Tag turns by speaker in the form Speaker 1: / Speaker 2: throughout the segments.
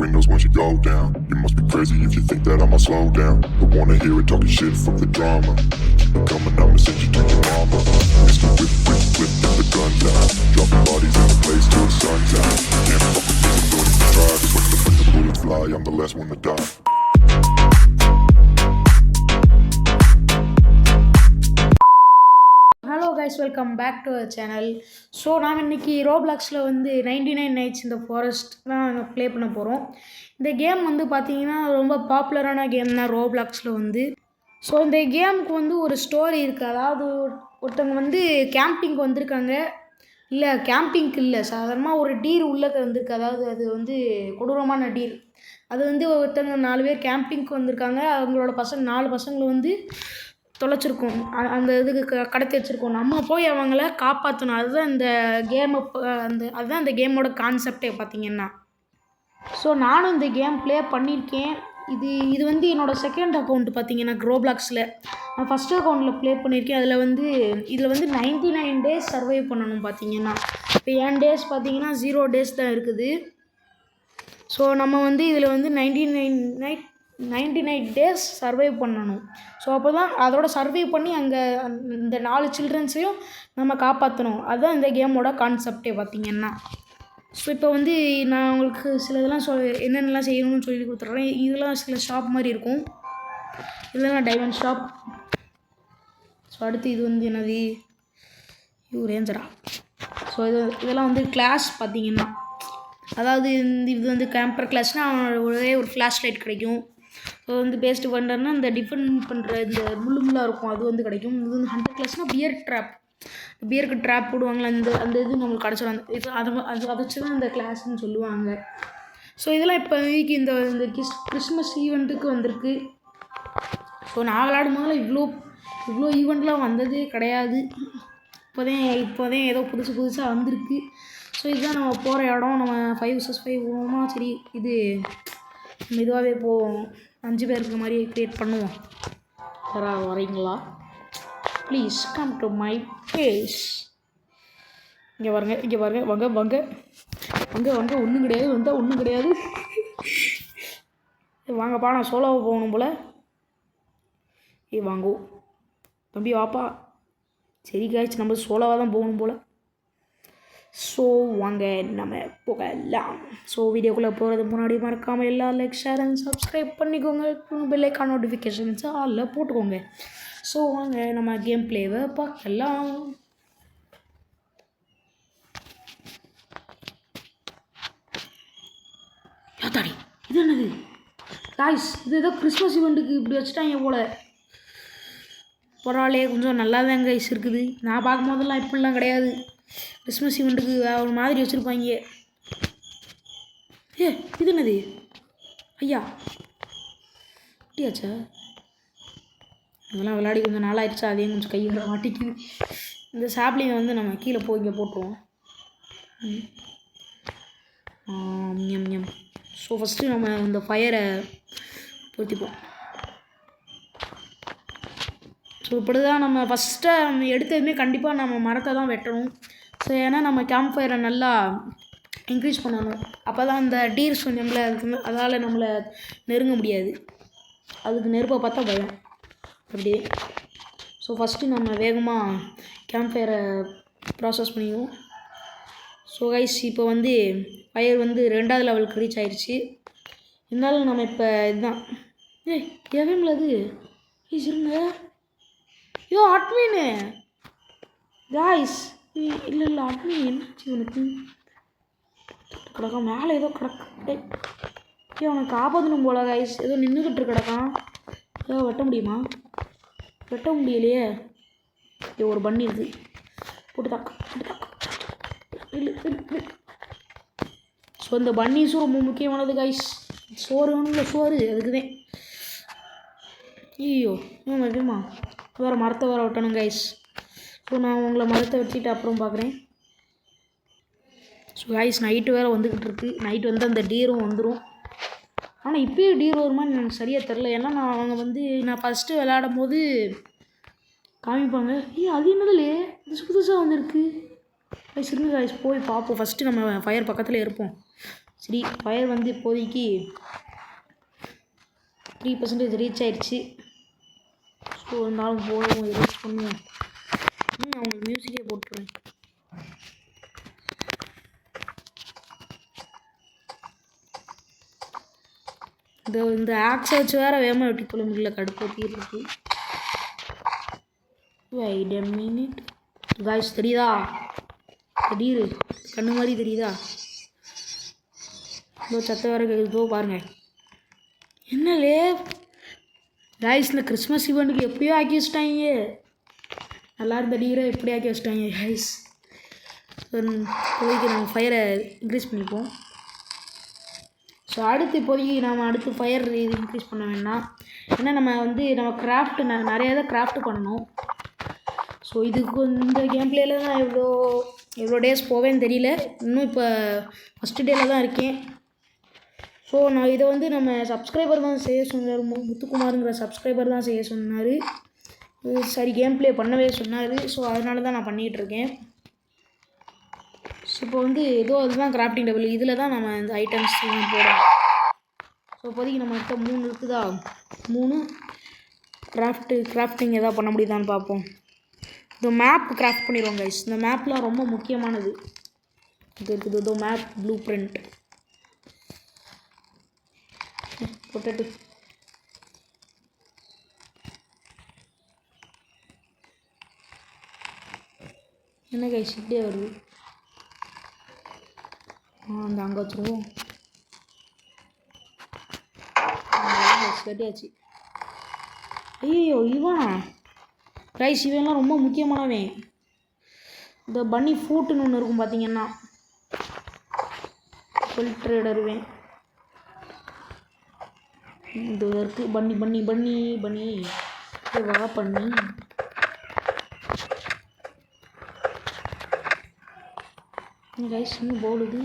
Speaker 1: windows once you go down. You must be crazy if you think that I'ma slow down. Don't wanna hear it talking shit, fuck the drama. Keep it coming, I'ma send you to your mama. Mr. Whip, whip, whip, get the gun down. Dropping bodies in the place till the sun's out. Can't fuck with me, don't even try. Cause when the bullets fly, I'm the last one to die.
Speaker 2: Hello guys, welcome back to our channel. So நாம் இன்றைக்கி ரோப்ளாக்ஸில் வந்து 99 nights இந்த forest தான் play பண்ண போகிறோம். இந்த game வந்து பார்த்திங்கன்னா ரொம்ப பாப்புலரான கேம் தான் ரோப்ளாக்ஸில் வந்து. ஸோ இந்த கேமுக்கு வந்து ஒரு ஸ்டோரி இருக்குது. அதாவது ஒருத்தவங்க வந்து கேம்பிங்க்கு வந்திருக்காங்க. இல்லை கேம்பிங்க்கு இல்லை, சாதாரணமாக ஒரு டீர் உள்ளே வந்திருக்கு. அதாவது அது வந்து கொடூரமான டீர். அது வந்து ஒருத்தவங்க 4 பேர் கேம்பிங்க்கு வந்திருக்காங்க. அவங்களோட 4 பசங்களை வந்து தொலைச்சிருக்கோம். அந்த இதுக்கு கடத்தி வச்சுருக்கோம். நம்ம போய் அவங்கள காப்பாற்றணும். அதுதான் இந்த கேமை அதுதான் இந்த கேமோட கான்செப்டே பார்த்திங்கன்னா. ஸோ நானும் இந்த கேம் ப்ளே பண்ணியிருக்கேன். இது வந்து என்னோடய செகண்ட் அக்கௌண்ட் பார்த்திங்கன்னா ரோப்ளாக்ஸில். நான் ஃபஸ்ட் அக்கௌண்ட்டில் ப்ளே பண்ணியிருக்கேன். இதில் வந்து 99 டேஸ் சர்வை பண்ணணும் பார்த்திங்கன்னா. இப்போ என் டேஸ் பார்த்திங்கன்னா 0 டேஸ் தான் இருக்குது. ஸோ நம்ம வந்து இதில் வந்து 99 டேஸ் சர்வை பண்ணணும். ஸோ அப்போ தான் அதோட சர்வை பண்ணி அங்கே இந்த 4 சில்ட்ரன்ஸையும் நம்ம காப்பாற்றணும். அதுதான் இந்த கேமோட கான்செப்டே பார்த்திங்கன்னா. ஸோ இப்போ வந்து நான் உங்களுக்கு சில இதெல்லாம் என்னென்னலாம் செய்யணும்னு சொல்லி கொடுத்துட்றேன். இதெல்லாம் சில ஷாப் மாதிரி இருக்கும். இதெல்லாம் டைமண்ட் ஷாப். ஸோ அடுத்து இது வந்து என்னது, ரேஞ்சரா. ஸோ இதெல்லாம் வந்து கிளாஸ் பார்த்திங்கன்னா. அதாவது இது வந்து கேம்பர் கிளாஸ்னால் ஒரே ஒரு ஃப்ளாஷ் லைட் கிடைக்கும். ஸோ வந்து பேஸ்ட் பண்ணுறதுனா இந்த டிஃபெண்ட் பண்ணுற இந்த முள்ளாக இருக்கும், அது வந்து கிடைக்கும். இது வந்து 100 கிளாஸ்னால் பியருக்கு ட்ராப் போடுவாங்களா, அந்த இது நம்மளுக்கு கிடச்சிடும். இது அதை வச்சு தான் இந்த கிளாஸ்ன்னு சொல்லுவாங்க. ஸோ இதெல்லாம் இப்போ இந்த கிறிஸ்மஸ் ஈவெண்ட்டுக்கு வந்திருக்கு. ஸோ நான் விளையாடும் போதில் இவ்வளோ ஈவெண்ட்லாம் வந்ததே கிடையாது. இப்போதான் ஏதோ புதுசாக வந்திருக்கு. ஸோ இதுதான் நம்ம போகிற இடம். நம்ம 5 vs 5 போவோமா? சரி, இது நம்ம இதுவாகவே போவோம். 5 பேருக்கு மாதிரி க்ரியேட் பண்ணுவோம். யாராவது வரீங்களா? Please come to my place. இங்கே பாருங்க வாங்க ஒன்றும் கிடையாது, வந்தால் ஒன்றும் கிடையாது. வாங்கப்பா, நான் சோலோவை போகணும் போல். வாங்கோ தம்பி, வாப்பா. சரி காய்ச்சி, நம்ம சோலோவாக தான் போகணும் போல். ஸோ வாங்க நம்ம போகலாம். ஸோ வீடியோக்குள்ளே போகிறது முன்னாடி மறக்காமல் எல்லா லைக், ஷேர் அண்ட் சப்ஸ்கிரைப் பண்ணிக்கோங்க. பெல் ஐக்கான் நோட்டிஃபிகேஷன்ஸ் அதில் போட்டுக்கோங்க. ஸோ வாங்க நம்ம கேம் பிளேவை பார்க்கலாம். யாத்தாடி, இது என்னது காய்ஸ்? இது ஏதோ கிறிஸ்மஸ் ஈவெண்ட்டுக்கு இப்படி வச்சுட்டாங்க போல். பரவாயில்லையே, கொஞ்சம் நல்லா தான் கைஸ் இருக்குது. நான் பார்க்கும் போதெல்லாம் இப்படிலாம் கிடையாது. கிறிஸ்மஸ் ஈவெண்ட்டுக்கு ஒரு மாதிரி வச்சுருப்பாங்க. இது என்னது ஐயா? அப்படியாச்சா? இதெல்லாம் விளையாடி கொஞ்சம் நாளாகிடுச்சா, அதையும் கொஞ்சம் கை மாட்டிக்குது. இந்த சாப்ளிங்கை வந்து நம்ம கீழே போய் இங்கே போட்டுருவோம். ஸோ ஃபஸ்ட்டு நம்ம இந்த ஃபயரை பொருத்திப்போம். ஸோ இப்படி தான் நம்ம ஃபஸ்ட்டு எடுத்ததுமே கண்டிப்பாக நம்ம மரத்தை தான் வெட்டணும். ஸோ ஏன்னா நம்ம கேம்ப் ஃபயரை நல்லா இன்க்ரீஸ் பண்ணணும். அப்போ தான் அந்த டீர் சொன்னோம்ல, அதால் நம்மளை நெருங்க முடியாது. அதுக்கு நெருப்பை பார்த்தா பயம் அப்படியே. ஸோ ஃபஸ்ட்டு நம்ம வேகமாக கேம்ப் ஃபயரை ப்ராசஸ் பண்ணிடுவோம். ஸோ கைஸ், இப்போ வந்து ஃபயர் வந்து 2வது லெவலுக்கு ரீச் ஆயிடுச்சு. இருந்தாலும் நம்ம இப்போ இதுதான் எவங்கள அது இருங்க. அட்மீனு காய்ஸ், இல்லை அட்மீன் என்னாச்சு உனக்கு? கிடக்கா மேலே ஏதோ கிடக்கு. உனக்கு ஆபத்துணும் போல காய்ஸ். ஏதோ நின்றுக்கிட்டு கிடக்கான். ஏதோ வெட்ட முடியுமா? வெட்ட முடியலையே. ஒரு பண்ணி இருக்குது. போட்டு தாக்க. இல்லை. ஸோ இந்த பன்னீஸும் ரொம்ப முக்கியமானது காய்ஸ். சோறு அதுக்கு தான். ஐயோ வேணுமா? வேறு மரத்தை வேறு வெட்டணும் கைஸ். ஸோ நான் உங்களை மரத்தை வெட்டிட்டு அப்புறம் பார்க்குறேன். ஸோ கைஸ், நைட்டு வேறு வந்துக்கிட்டு இருக்குது. நைட்டு வந்து அந்த டீரும் வந்துடும். ஆனால் இப்போயே டீர் வருமான்னு எனக்கு சரியாக தெரில. ஏன்னா அவங்க வந்து நான் ஃபஸ்ட்டு விளையாடும் போது காமிப்பாங்க. அது என்னதுலே புதுசாக வந்துருக்கு கைஸ். இருங்க கைஸ், போய் பார்ப்போம். ஃபஸ்ட்டு நம்ம ஃபயர் பக்கத்தில் இருப்போம். சரி ஃபயர் வந்து இப்போதைக்கு 3% ரீச் ஆயிடுச்சு. ஸோ இருந்தாலும் போடுவோம், ரீச் பண்ணுவோம். அவங்க மியூசிக்கே போட்டுருவேன். இந்த ஆக்ஸை வச்சு வேறு வேகமாக வெட்டி கொள்ள முடியல, கடுப்பத்திட்டு இருக்கு. வெயிட் எ மினிட் காய்ஸ், தெரியுதா? திடீர் கண்ணு மாதிரி தெரியுதா? இதோ சத்த வேறு கேட்குதோ பாருங்கள். என்னலே காய்ஸ், இந்த கிறிஸ்மஸ் ஈவெண்ட்டுக்கு எப்பயோ ஆக்கி வச்சிட்டாங்க. எல்லோரும் திடீராக எப்படி ஆக்கி வச்சிட்டாங்க காய்ஸ். இப்போதைக்கு நம்ம ஃபயரை இன்க்ரீஸ் பண்ணிப்போம். ஸோ இப்போதைக்கு நம்ம அடுத்து ஃபயர் இது இன்க்ரீஸ் பண்ண வேண்டாம். ஏன்னா நம்ம கிராஃப்ட் நிறையா தான் கிராஃப்ட் பண்ணணும். ஸோ இதுக்கு இந்த கேம் பிளேயில் தான் எவ்வளோ டேஸ் போவேன்னு தெரியல. இன்னும் இப்போ ஃபஸ்ட்டு டேயில் தான் இருக்கேன். ஸோ நான் இதை நம்ம சப்ஸ்கிரைபர் தான் செய்ய சொன்னார். முத்துக்குமாருங்கிற சப்ஸ்கிரைபர் தான் செய்ய சொன்னார். சரி கேம் பிளே பண்ணவே சொன்னார். ஸோ அதனால தான் நான் பண்ணிகிட்ருக்கேன். ஸோ இப்போ இதுதான் கிராஃப்டிங் டேபிள். இதில் தான் நம்ம இந்த ஐட்டம்ஸ் போடுறோம். ஸோ இப்போதைக்கு நம்மகிட்ட 3 இருக்குதா, 3 கிராஃப்டிங் எதாவது பண்ண முடியுதான்னு பார்ப்போம். இந்த மேப் கிராஃப்ட் பண்ணிடுவோம் கைஸ். இந்த மேப்லாம் ரொம்ப முக்கியமானது. இது இருக்குது இதோ மேப் ப்ளூ பிரிண்ட் போட்டுட்டு என்ன கைஸ் இப்படியே வருது. அந்த அங்கே வச்சுருவோம். கட்டியாச்சு. ஐயோ இவனா ரைஸ், இவன்லாம் ரொம்ப முக்கியமானவன். இந்த பன்னி ஃபூட்டுன்னு ஒன்று இருக்கும் பார்த்தீங்கன்னா, ஃபில்ட்ரேடருவேன். இது இருக்குது பன்னி பன்னி பன்னி பன்னி வா பண்ணி. ரைஸ் இன்னும் போடுது.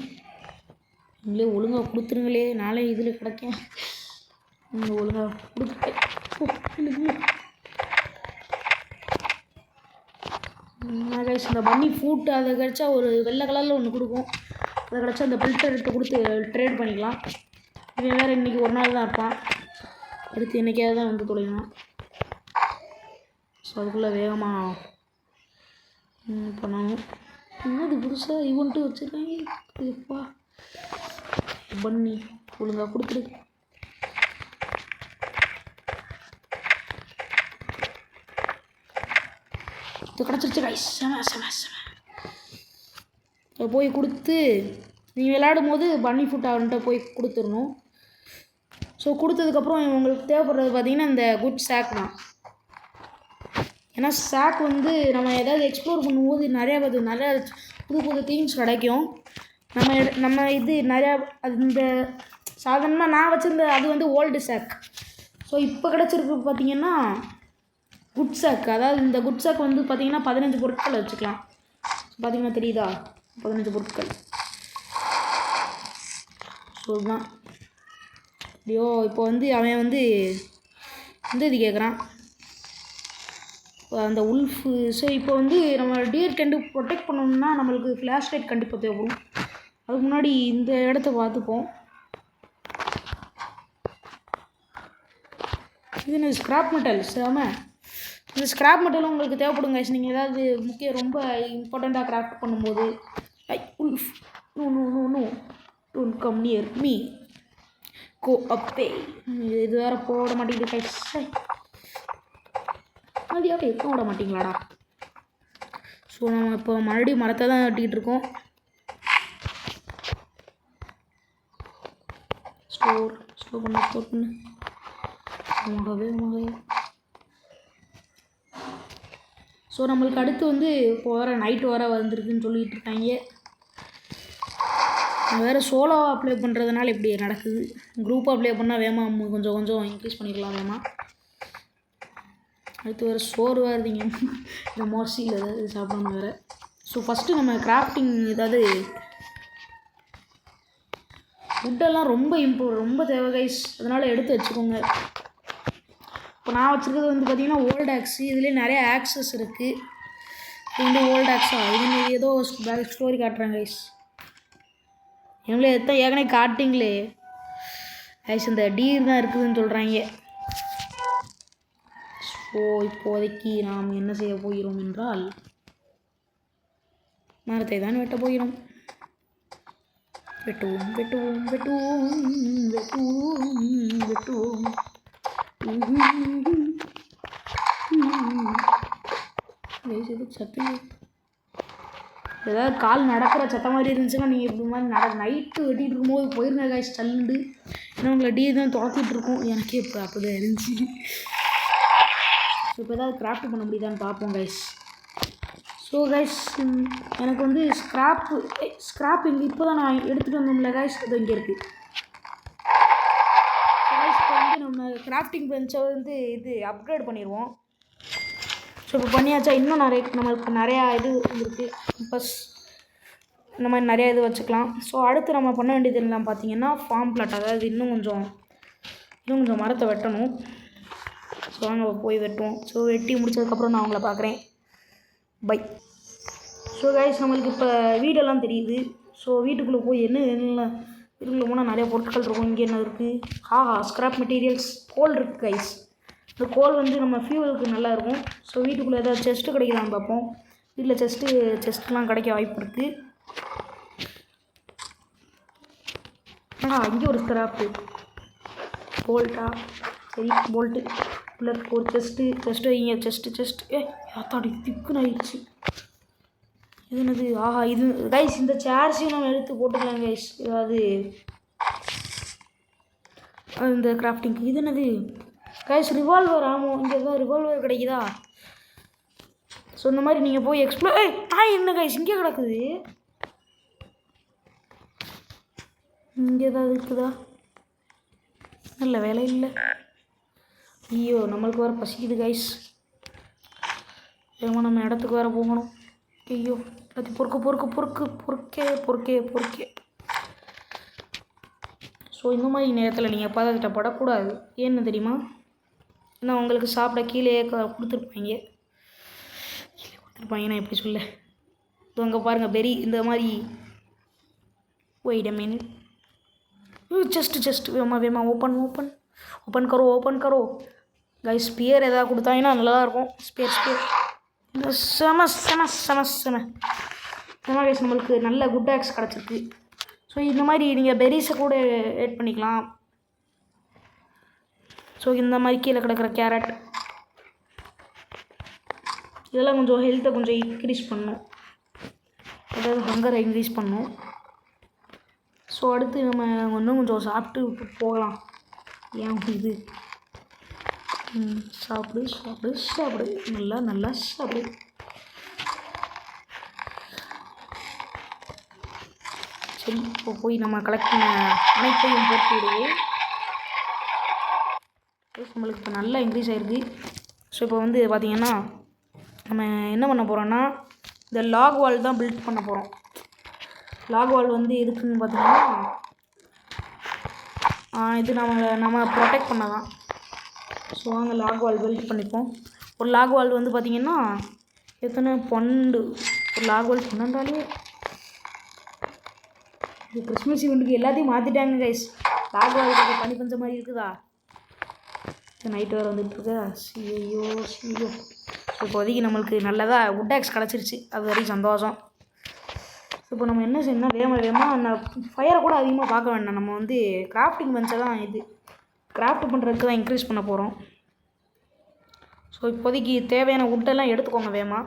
Speaker 2: நீங்களே ஒழுங்காக கொடுத்துருங்களே, நாளே இதில் கிடைக்கேன். நீங்கள் ஒழுங்காக கொடுத்துட்டேன். கைஸ் இந்த பன்னி ஃபூட் அதை கிடச்சா ஒரு வெள்ளை கலரில் ஒன்று கொடுக்கும். அதை கிடச்சா அந்த ஃபில்டர் எடுத்து கொடுத்து ட்ரேட் பண்ணிக்கலாம். இவன் வேறு இன்றைக்கி ஒரு நாள் தான் இருப்பான். அடுத்து என்றைக்காவது தான் தொலைணும். ஸோ அதுக்குள்ளே வேகமாக பண்ணணும். இன்னும் புதுசாக ஈவெண்ட்டு வச்சுருக்காங்க. இதுப்பா பன்னி ஒழுங்காக கொடுத்துரு. இது கிடச்சிருச்சு கைஸ். போய் கொடுத்து நீங்கள் விளையாடும் போது பன்னி ஃபுட் அவன்கிட்ட போய் கொடுத்துடணும். ஸோ கொடுத்ததுக்கப்புறம் உங்களுக்கு தேவைப்படுறது பார்த்திங்கன்னா இந்த குட் சாக் தான். ஏன்னா சாக் நம்ம ஏதாவது எக்ஸ்ப்ளோர் பண்ணும்போது நிறையா புது புது திங்ஸ் கிடைக்கும். நம்ம இது நிறையா இந்த சாதாரணமாக நான் வச்சுருந்த அது ஓல்டு சாக். ஸோ இப்போ கிடச்சிருக்கு பார்த்திங்கன்னா குட் சாக். அதாவது இந்த குட் சாக் பார்த்திங்கன்னா 15 பொருட்கள் வச்சுக்கலாம். பார்த்திங்கன்னா தெரியுதா, 15 பொருட்கள். ஸோ இதுதான். ஐயோ இப்போ அவன் இது கேட்குறான் அந்த உல்ஃபு. ஸோ இப்போ நம்ம டியர் ப்ரொடெக்ட் பண்ணணும்னா நம்மளுக்கு ஃப்ளாஷ் லைட் கண்டிப்பாக தேவைப்படும். அதுக்கு முன்னாடி இந்த இடத்த பார்த்துப்போம். இது என்ன ஸ்க்ராப் மெட்டல் சாம. இந்த ஸ்க்ராப் மெட்டலும் உங்களுக்கு தேவைப்படுங்க. நீங்கள் ஏதாவது ரொம்ப இம்பார்ட்டண்ட்டாக கிராஃப்ட் பண்ணும்போது wolf no don't come near me go அப்பே. இது வேறு போட மாட்டேங்குது கைஸ். அதிகாக எப்போ விட மாட்டிங்களாடா. ஸோ நம்ம இப்போ மறுபடியும் மரத்தை தான் வெட்டிகிட்டு இருக்கோம். ஸ்டோர் பண்ணு வேகமாகவே. ஸோ நம்மளுக்கு அடுத்து இப்போ வேறு நைட்டு வர வந்துருக்குன்னு சொல்லிகிட்டு இருக்காங்க. வேறு சோலோவாக ப்ளே பண்ணுறதுனால இப்படி நடக்குது. குரூப்பாக ப்ளே பண்ணால் வேகமாக கொஞ்சம் இன்க்ரீஸ் பண்ணிக்கலாம் வேகமாக. அடுத்து வேறு சோறு வருதுங்க. இந்த மோர்சியில் ஏதாவது சாப்பிடணும் வேறு. ஸோ ஃபஸ்ட்டு நம்ம கிராஃப்டிங் ஏதாவது ஃபுட்டெல்லாம் ரொம்ப தேவை கைஸ். அதனால் எடுத்து வச்சுக்கோங்க. இப்போ நான் வச்சுருக்கிறது பார்த்திங்கன்னா ஓல்டு ஆக்ஸு. இதுலேயே நிறைய ஆக்சஸ் இருக்குது. இது ஓல்டு ஆக்ஸா? இது ஏதோ ஸ்டோரி காட்டுறாங்க கைஸ். எங்களே எத்தான் ஏற்கனவே காட்டிங்களே கைஸ் இந்த டீர் தான் இருக்குதுன்னு சொல்கிறாங்க. ஸோ இப்போதைக்கு நாம் என்ன செய்ய போகிறோம் என்றால் மரத்தை தான் வெட்டப் போகிறோம். வெட்டுவோம் வெட்டுவோம் வெட்டுவோம் வெட்டுவோம் வெட்டுவோம். சத்தம் ஏதாவது கால் நடக்கிற சத்தம் மாதிரி இருந்துச்சுன்னா நீங்கள் இப்படி மாதிரி நைட்டு வெட்டிகிட்டு இருக்கும்போது போயிருங்க காய்ச்சி தள்ளுண்டு. ஏன்னா உங்களை டீ தான் துரத்திட்டு இருக்கோம். எனக்கே இப்போ அப்படி தான் இருந்துச்சு. ஸோ இப்போ ஏதாவது கிராஃப்ட் பண்ண முடியுதான்னு பார்ப்போம் கைஸ். ஸோ கைஸ் எனக்கு வந்து ஸ்க்ராப் இங்கே இப்போ தான் நான் எடுத்துகிட்டு வந்தோம்ல கைஸ், அது இங்கே இருக்குது. கைஸ் இப்போ வந்து நம்ம கிராஃப்டிங் பெஞ்சை வந்து இது அப்கிரேட் பண்ணிடுவோம். ஸோ இப்போ பண்ணியாச்சா, இன்னும் நம்மளுக்கு நிறையா இது இருக்குது. பஸ் இந்த மாதிரி நிறையா இது வச்சுக்கலாம். ஸோ அடுத்து நம்ம பண்ண வேண்டியது என்னலாம் பார்த்தீங்கன்னா ஃபார்ம் பிளாட், அதாவது இன்னும் கொஞ்சம் மரத்தை வெட்டணும். ஸோ வாங்க போய் வெட்டுவோம். ஸோ வெட்டி முடிச்சதுக்கப்புறம் நான் உங்களை பார்க்குறேன். பை. ஸோ கைஸ் நம்மளுக்கு இப்போ வீடெல்லாம் தெரியுது. ஸோ வீட்டுக்குள்ளே போய் வீட்டுக்குள்ளே போனால் நிறையா பொருட்கள் இருக்கும். இங்கே என்ன இருக்குது, ஸ்க்ராப் மெட்டீரியல்ஸ், கோல் இருக்குது கைஸ். இந்த கோல் வந்து நம்ம ஃபியூவலுக்கு நல்லாயிருக்கும். ஸோ வீட்டுக்குள்ளே ஏதாவது செஸ்ட்டு கிடைக்குதான்னு பார்ப்போம். வீட்டில் செஸ்ட்லாம் கிடைக்க வாய்ப்பு இருக்குது. இங்கே ஒரு ஸ்க்ராப்பு போல்ட்டா, சரி போல்ட்டு இல்லை ஒரு செஸ்ட்டு வைங்க. செஸ்ட்டு யாத்தாடி திக்குன்னு ஆயிடுச்சு. இது என்னது, இது கைஸ் இந்த சேர்ஸையும் நம்ம எடுத்து போட்டுக்கலாம் கைஸ். ஏதாவது இந்த கிராஃப்டிங்க்கு. இது என்னது கைஸ், ரிவால்வர். ஆமாம், இங்கே எதாவது ரிவால்வர் கிடைக்குதா? ஸோ இந்த மாதிரி நீங்கள் போய் என்ன கைஸ் இங்கே கிடக்குது, இங்கே ஏதாவது இருக்குதா? நல்ல வேலை இல்லை. ஐயோ நம்மளுக்கு வேறு பசிக்குது கைஸ். ஏமா நம்ம இடத்துக்கு வேறு போகணும். ஐயோ எல்லாத்தையும் பொறுக்கே. ஸோ இந்த மாதிரி நேரத்தில் நீங்கள் பதட்டப்படக்கூடாது. ஏன்னு தெரியுமா, ஏன்னா உங்களுக்கு சாப்பிட கீழே கொடுத்துருப்பாங்க. நான் எப்படி சொல்ல, இது அங்கே பாருங்கள் பெரி இந்த மாதிரி. Wait a minute. செஸ்ட் வேமா ஓப்பன் கரோ கைஸ். ஸ்பியர் எதாவது கொடுத்தாங்கன்னா நல்லா இருக்கும். ஸ்பியர் செம கைஸ், நம்மளுக்கு நல்ல குட் ஆக்ஸ் கிடச்சிருக்கு. ஸோ இந்த மாதிரி நீங்கள் பெரிஸை கூட ஆட் பண்ணிக்கலாம். ஸோ இந்த மாதிரி கீழே கிடக்கிற கேரட் இதெல்லாம் கொஞ்சம் ஹெல்த்தை கொஞ்சம் இன்க்ரீஸ் பண்ணும், அதாவது ஹங்கரை இன்க்ரீஸ் பண்ணும். ஸோ அடுத்து நம்ம இன்னும் கொஞ்சம் சாப்பிட்டு போகலாம். ஏன் இது சாப்பிடு நல்லா சாப்பிடு. சரி இப்போ போய் நம்ம கலெக்ட் பண்ண அனைத்தையும் போட்டு விடுவோம். நம்மளுக்கு இப்போ நல்லா இன்க்ரீஸ் ஆகிருக்கு. ஸோ இப்போ வந்து பார்த்திங்கன்னா நம்ம என்ன பண்ண போகிறோன்னா இந்த லாக் வால் தான் பில்ட் பண்ண போகிறோம். லாக் வால் வந்து எதுக்குன்னு பார்த்திங்கன்னா இது நம்ம ப்ரொடெக்ட் பண்ண தான். ஸோ வாங்க லாக் வால் பில்ட் பண்ணிப்போம். ஒரு லாக் வால் வந்து பார்த்திங்கன்னா எத்தனை 12 ஒரு லாக் வால் 12 இது கிறிஸ்மஸ் ஈவெண்ட்டுக்கு எல்லாத்தையும் மாற்றிட்டாங்க கைஸ். லாக் வால் கொஞ்சம் பனி பஞ்ச மாதிரி இருக்குதா, நைட்டு வேறு வந்துட்டுருக்கா. ஐயோ இப்போதைக்கு நம்மளுக்கு நல்லதாக உட்டாக்ஸ் கிடச்சிருச்சு, அது வரைக்கும் சந்தோஷம். இப்போ நம்ம என்ன செய்யணும்னா வேகமாக அந்த ஃபயரை கூட அதிகமாக பார்க்க வேண்டாம். நம்ம வந்து கிராஃப்டிங் பெஞ்சை தான் இது கிராஃப்ட் பண்ணுறதுக்கு தான் இன்க்ரீஸ் பண்ண போகிறோம். ஸோ இப்போதைக்கு தேவையான உட்டெல்லாம் எடுத்துக்கோங்க வேகமாக.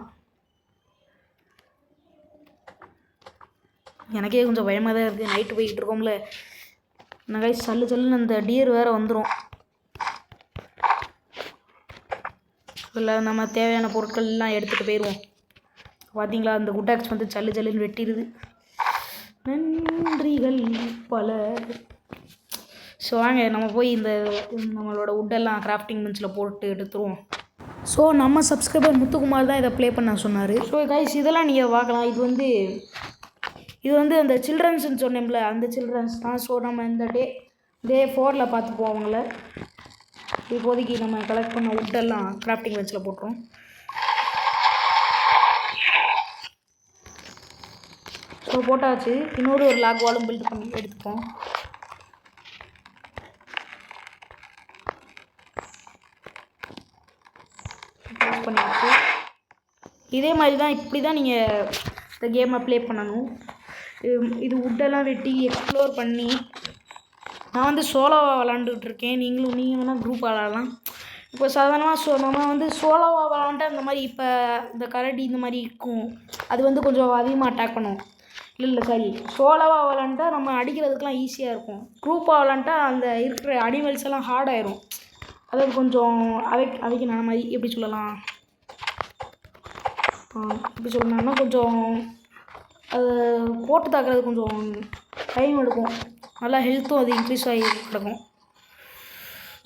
Speaker 2: எனக்கே கொஞ்சம் பயமாக தான் இருக்குது, நைட்டு போய்கிட்டு இருக்கோம்ல. நகை சல்லுன்னு அந்த டியர் வேறு வந்துடும். இல்லை நம்ம தேவையான பொருட்கள்லாம் எடுத்துகிட்டு போயிடுவோம். பார்த்தீங்களா அந்த குட்டாக்ஸ் வந்து சல்லுன்னு வெட்டிடுது. நன்றிகள் பல. ஸோ வாங்க நம்ம போய் இந்த நம்மளோட உட்டெல்லாம் கிராஃப்டிங் பெஞ்சில் போட்டு எடுத்துருவோம். ஸோ நம்ம சப்ஸ்கிரைபர் முத்துக்குமார் தான் இதை ப்ளே பண்ண சொன்னார். ஸோ கைஸ் இதெல்லாம் நீங்கள் பார்க்கலாம். இது வந்து அந்த சில்ட்ரன்ஸ்ன்னு சொன்னேன்ல, அந்த சில்ட்ரன்ஸ் தான். ஸோ நம்ம இந்த டே 4 பார்த்துப்போம் அவங்கள. இப்போதைக்கு நம்ம கலெக்ட் பண்ண உட்டெல்லாம் கிராஃப்டிங் பெஞ்சில் போட்டுரும். ஸோ ஸோ போட்டாச்சு. இன்னொரு ஒரு லாக் வாலும் பில்ட் பண்ணி எடுத்துப்போம். பண்ணியாச்சு. இதே மாதிரி தான் இப்படி தான் நீங்கள் இந்த கேமை ப்ளே பண்ணணும். இது வுட்டெல்லாம் வெட்டி எக்ஸ்ப்ளோர் பண்ணி நான் வந்து சோலோவாக விளாண்டுட்ருக்கேன். நீங்கள் வேணால் குரூப் விளாடலாம். இப்போ சாதாரணமாக நம்ம வந்து சோலோவாக விளாண்டா இந்த மாதிரி இப்போ இந்த கரடி இந்த மாதிரி இருக்கும், அது வந்து கொஞ்சம் அதிகமாக அட்டாக் பண்ணும். இல்லை சாரி, சோலோவாக விளாண்டா நம்ம அடிக்கிறதுக்கெலாம் ஈஸியாக இருக்கும். குரூப்பாக விளாண்டா அந்த இருக்கிற அனிமல்ஸ் எல்லாம் ஹார்ட் ஆயிரும். அதாவது கொஞ்சம் அவைக்கு நான் மாதிரி எப்படி சொல்லலாம், எப்படி சொல்லணும்னா கொஞ்சம் அது போட்டு தாக்குறது கொஞ்சம் டைம் எடுக்கும். நல்லா ஹெல்த்தும் அது இன்க்ரீஸ் ஆகி கிடக்கும்.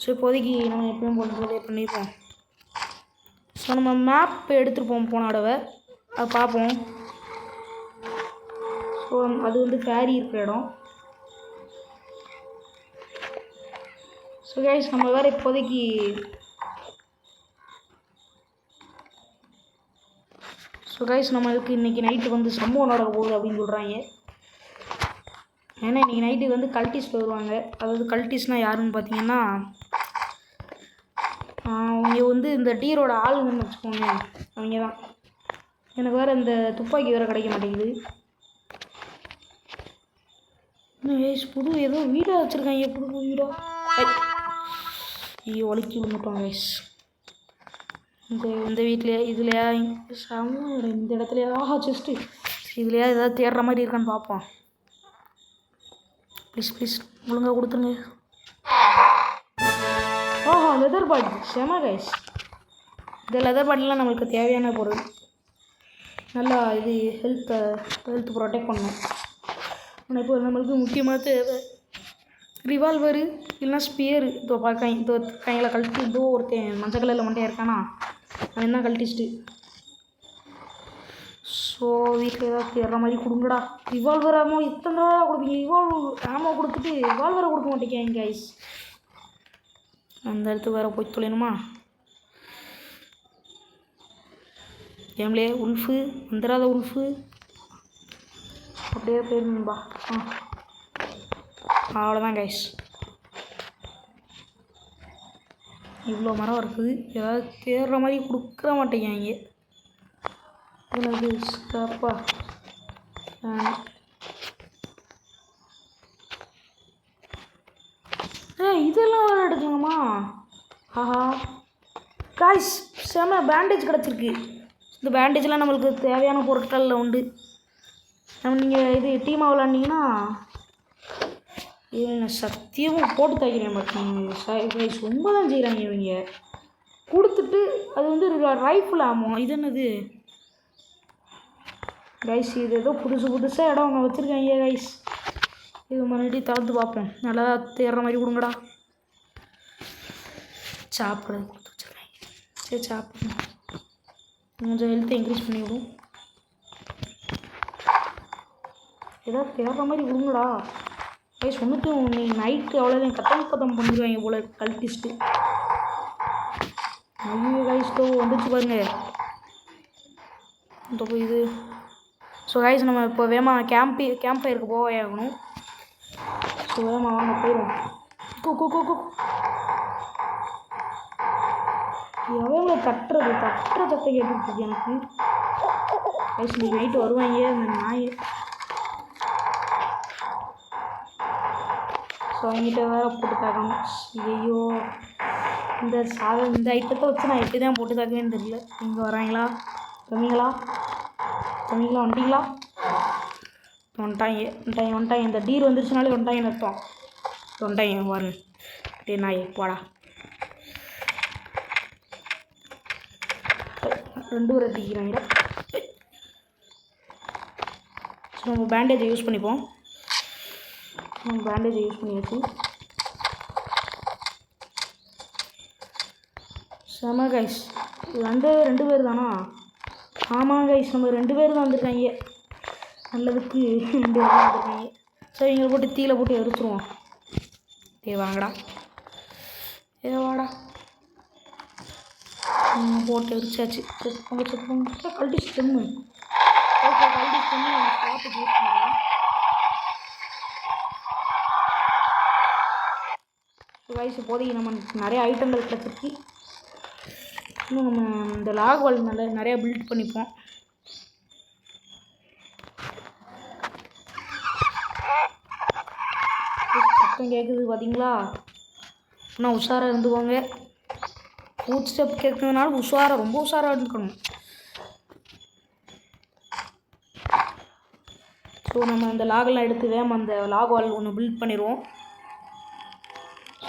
Speaker 2: ஸோ இப்போதைக்கு நம்ம எப்பயும் பண்ணுறதே பண்ணியிருப்போம். ஸோ நம்ம மேப் எடுத்துருப்போம் போன தடவை, அதை பார்ப்போம். ஸோ அது வந்து ஃபேரி இருக்கிற இடம். ஸோ கைஸ் நம்ம வேறு இப்போதைக்கு நம்மளுக்கு இன்றைக்கி நைட்டு வந்து சம்பவம் நடக்க போகுது அப்படின்னு சொல்கிறாங்க. ஏன்னா இன்றைக்கி நைட்டுக்கு வந்து கல்டிஸ்ட் வருவாங்க. அதாவது கல்டிஸ்ட்னால் யாருன்னு பார்த்தீங்கன்னா, அவங்க வந்து இந்த டீரோட ஆளுங்கன்னு வச்சுக்கோங்க, அவங்க தான். எனக்கு வேறு இந்த துப்பாக்கி வேறு கிடைக்க மாட்டேங்குது. இன்னும் புது ஏதோ வீடாக வச்சுருக்காங்க, புது வீடாக. ஐயோ ஒழுக்கி விழுந்துட்டோம் கைஸ். இந்த வீட்லையா இதுலையா இந்த இடத்துலையா செஸ்ட்டு இதுலையா ஏதாவது தேடுற மாதிரி இருக்கான்னு பார்ப்போம். ப்ளீஸ் ஒழுங்காக கொடுத்துருங்க. லெதர் பாட்டில் செம கைஸ். இந்த லெதர் பாட்டிலாம் நம்மளுக்கு தேவையான பொருள். நல்லா இது ஹெல்த் ப்ரொடெக்ட் பண்ணணும். ஆனால் இப்போ நம்மளுக்கு முக்கியமாக தேவை ரிவால்வரு இல்லைனா ஸ்பியரு. இப்போ கையில் கழட்டி இதோ ஒருத்தன் மஞ்சள் கலரில் மட்டும் இருக்கானா, அவன் தான் கழட்டிச்சிட்டு. ஸோ வீட்டில் ஏதாவது தேடுற மாதிரி கொடுங்கடா. ரிவால்வர் ஆமோ இத்தனை நாளாக கொடுப்பீங்க, ஆமோ கொடுத்துட்டு ரிவால்வரை கொடுக்க மாட்டேங்க கைஸ். அந்த இடத்துக்கு வேறு போய் தொலைணுமா? கேம்லே உல்ஃபு வந்துடாத உல்ஃபு அப்படியே போயிருந்தா. அவ்வளோதான் கைஸ். இவ்வளோ மரம் இருக்குது, ஏதாவது தேடுற மாதிரி கொடுக்க மாட்டேங்க. ஸ்டாப்பா இதெல்லாம் வேறு எடுக்கலாமா? ஆஹா காய்ஸ் செம பேண்டேஜ் கிடச்சிருக்கு. இந்த பேண்டேஜ்லாம் நம்மளுக்கு தேவையான பொருட்களில் உண்டு. நீங்கள் இது டீமாக விளாண்டிங்கன்னா சத்தியமும் போட்டு தைக்கிறேன். பட் ரொம்ப தான் செய்கிறாங்க இவங்க. கொடுத்துட்டு அது வந்து ரைஃபிள் ஆகும். இது என்னது கைஸ்? இது ஏதோ புதுசாக இடம் அவங்க வச்சுருக்காங்க கைஸ். இது மறுபடியும் திறந்து பார்ப்போம். நல்லா தேடுற மாதிரி கொடுங்கடா. சாப்பிட்றது கொடுத்து வச்சுருக்காங்க. சரி சாப்பிடணும். கொஞ்சம் ஹெல்த்தை இன்க்ரீஸ் பண்ணிவிடும். ஏதாவது தேடுற மாதிரி கொடுங்கடா கைஸ். ஒன்றுக்கும் நீங்கள் நைட்டு அவ்வளோதான் கத்தம் பண்ணிடுவாங்க போல் கழட்டிஸ்ட்டு. ஐயோ கைஸ் தோ வந்துச்சு பாருங்க. இந்த போய் இது. ஸோ கைஸ் நம்ம இப்போ வேகமாக கேம்ப் ஃபயருக்கு போக ஆகணும். ஸோ வேகமாக வாங்க போயிடும். கோ எவ்வளோ தட்டுற சத்தை கேட்டுருக்கு எனக்கு கைஸ். இன்னைக்கு நைட்டு வருவாங்க இந்த நாய். ஸோ அவங்ககிட்ட வேறு போட்டு தாக்கணும். ஐயோ இந்த ஐட்டத்தை வச்சு நான் எப்படி தான் போட்டு தாக்குவேன்னு தெரியல. இங்கே வராங்களா? தம்பிங்களா வந்துட்டீங்களா? வந்துட்டாங்க. இந்த டீர் வந்துருச்சுனாலே வந்துட்டாங்கன்னு அர்த்தம். வந்துட்டாங்க பாருங்க. டே நாய் வாடா. 2 பேர் அடிக்கிறாங்க. ஸோ நம்ம பேண்டேஜை யூஸ் பண்ணிப்போம். யூஸ் பண்ணியாச்சு. செம கைஸ். வந்தது 2 பேர் தானா? ஆமாம் கைஸ், நம்ம 2 பேர் தான் வந்திருக்காங்க. நல்லதுக்கு 2 பேர் தான் வந்திருக்காங்க. ஸோ இவங்களை போட்டு தீயில போட்டு எரிச்சிருவோம். வாங்கடா, வாடா. போட்டு எரிச்சாச்சு. கழட்டி ஸ்டெம்மு. ஓகே கழட்டி ஸ்டெம்மு நம்ம ஸ்டாப்புக்கு யூஸ் பண்ணுறோம். கைஸ் இப்போதைக்கு நம்ம நிறைய ஐட்டங்கள் கிடச்சிருக்கு. இன்னும் நம்ம இந்த லாக் வால் நிறையா பில்ட் பண்ணிப்போம். சத்தம் கேட்குது பார்த்தீங்களா? இன்னும் உஷாராக இருந்துக்கோங்க. ஃபுட் ஸ்டெப் கேட்கறதுனால ரொம்ப உஷாராக இருந்துக்கணும். ஸோ நம்ம அந்த லாகெல்லாம் எடுத்து அந்த லாக் வால் ஒன்று பில்ட் பண்ணிடுவோம்.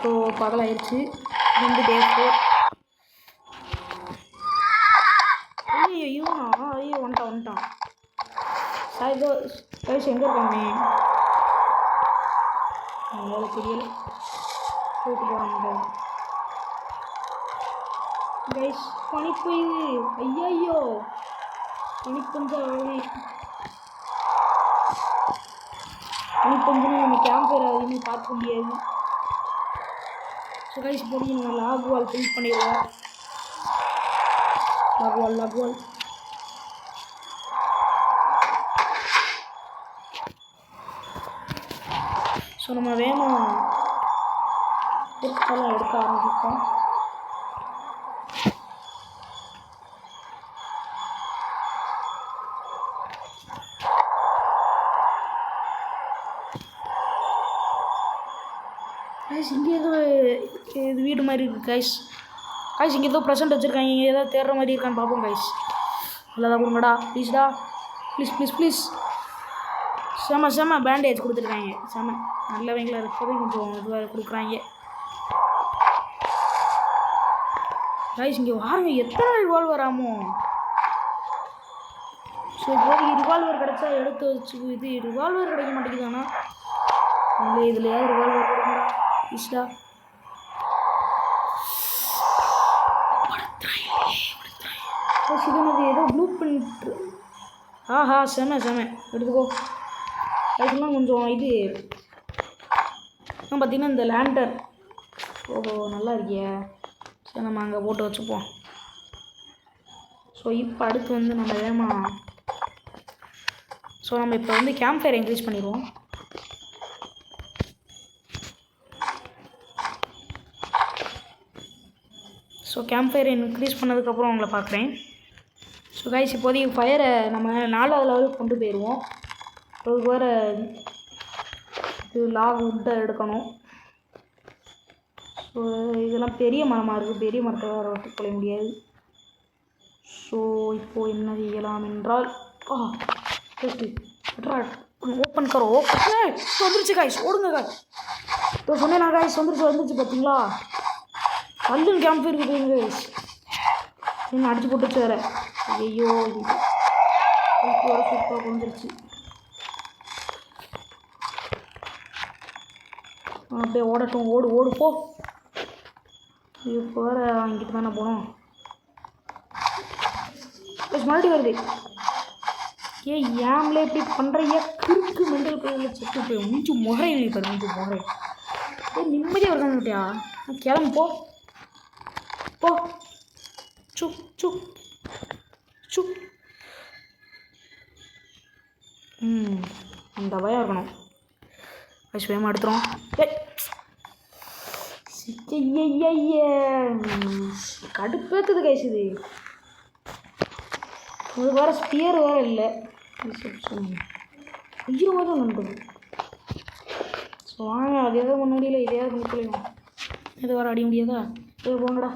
Speaker 2: ஸோ பகலாயிடுச்சு. இது வந்து டே 4. ஐயோ வந்துட்டான். சார் இதோ கைஸ் எங்கே இருக்காங்க? வேலை தெரியல. போயிட்டு போகிறாங்க கைஸ். பனி பெய்யுது. ஐயோ பனி பெஞ்சா நம்ம கேம்ப் ஃபயர் அதிகமாக பார்க்க முடியாது. ஸோ கைஸ் இப்போதைக்கு நம்ம லாக் வால் பில்ட் பண்ணிடுவோம். லாக் வால் ஸோ நம்ம வேணும் பொருட்கள்லாம் எடுக்க ஆரம்பிப்போம். கைஸ் இங்கே ஏதோ இது வீடு மாதிரி இருக்குது கைஸ். இங்கே ஏதோ ப்ரெசென்ட் வச்சுருக்காங்க. இங்கே ஏதோ தேடுற மாதிரி இருக்கான்னு பார்ப்போம் கைஸ். நல்லதாக கொடுங்கடா ப்ளீஸ்டா. ப்ளீஸ். செம பேண்டேஜ் கொடுத்துருக்காங்க. செம நல்லவங்களா இருக்கவே கொஞ்சம் இதுவாக கொடுக்குறாங்க கைஸ். இங்கே வாருங்க எத்தனை ரிவால்வர் ஆமோ. ஸோ இப்போதைக்கு ரிவால்வர் கிடச்சா எடுத்து வச்சு. இது ரிவால்வர் கிடைக்க மாட்டேங்குதானா? இல்லை இதுலையாவது ரிவால்வர் கொடுங்கடா ப்ளீஸ்டா. இது ஏதோ ப்ளூ பிரிண்ட். ஆஹா செம எடுத்துக்கோ. அதுக்கெல்லாம் கொஞ்சம் இது பார்த்திங்கன்னா இந்த லேண்டர். ஓஹோ நல்லா இருக்கியா. சரி நம்ம அங்கே போட்டு வச்சுப்போம். ஸோ இப்போ அடுத்து வந்து நம்ம நம்ம இப்போ வந்து கேம்ப் ஃபயர் இன்க்ரீஸ் பண்ணிடுவோம். ஸோ கேம்ப் ஃபயர் இன்க்ரீஸ் பண்ணதுக்கப்புறம் உங்களை பார்க்குறேன். ஸோ கைஸ் இப்போதைக்கு ஃபயரை நம்ம 4வது லெவலுக்கு கொண்டு போயிடுவோம். அதுக்கு வேறு இது லாக் வுட்டை எடுக்கணும். ஸோ இதெல்லாம் பெரிய மரமாக இருக்குது. பெரிய மரத்தை வேறு வெட்டி கொள்ள முடியாது. ஸோ இப்போது என்ன செய்யலாம் என்றால் ஓப்பன் கரோ. வந்துருச்சு கைஸ். ஓடுங்க கைஸ். இப்போ சொன்னேன் நான் கைஸ் வந்துருச்சு பார்த்தீங்களா? கல்லுன்னு கேம்ப் இருக்குது கைஸ். என்ன அடிச்சு போட்டுச்சு வேறு. ஐயோ வேறு சூப்பராக வந்துருச்சு. அப்படியே ஓடட்டும். ஓடு போ. இப்போ வேறு வாங்கிட்டு தானே போனோம். மறுபடியும் வருது. ஏம்ல இப்படி பண்ணுறீங்க? கிறுக்கு மெண்டல் போய் செத்து போய் மூச்சு முகரை பாரு. மூச்சு முகரை நிம்மதியாக இருக்காங்கட்டியா. கிளம்பு போ. சு அந்த பயம் இருக்கணும். வயசு வேகமாக எடுத்துரும். கடுப்பேற்றுது கைஸ். இது வேறு ஸ்பியர் வேறு இல்லை. ஐயோ தான் நம்புது. ஸோ வாங்க அது எதாவது பண்ண முடியல. இதையாவது பண்ணி சொல்லிடுவோம். இது வேறு அடிய முடியாதா? இது போங்கடா.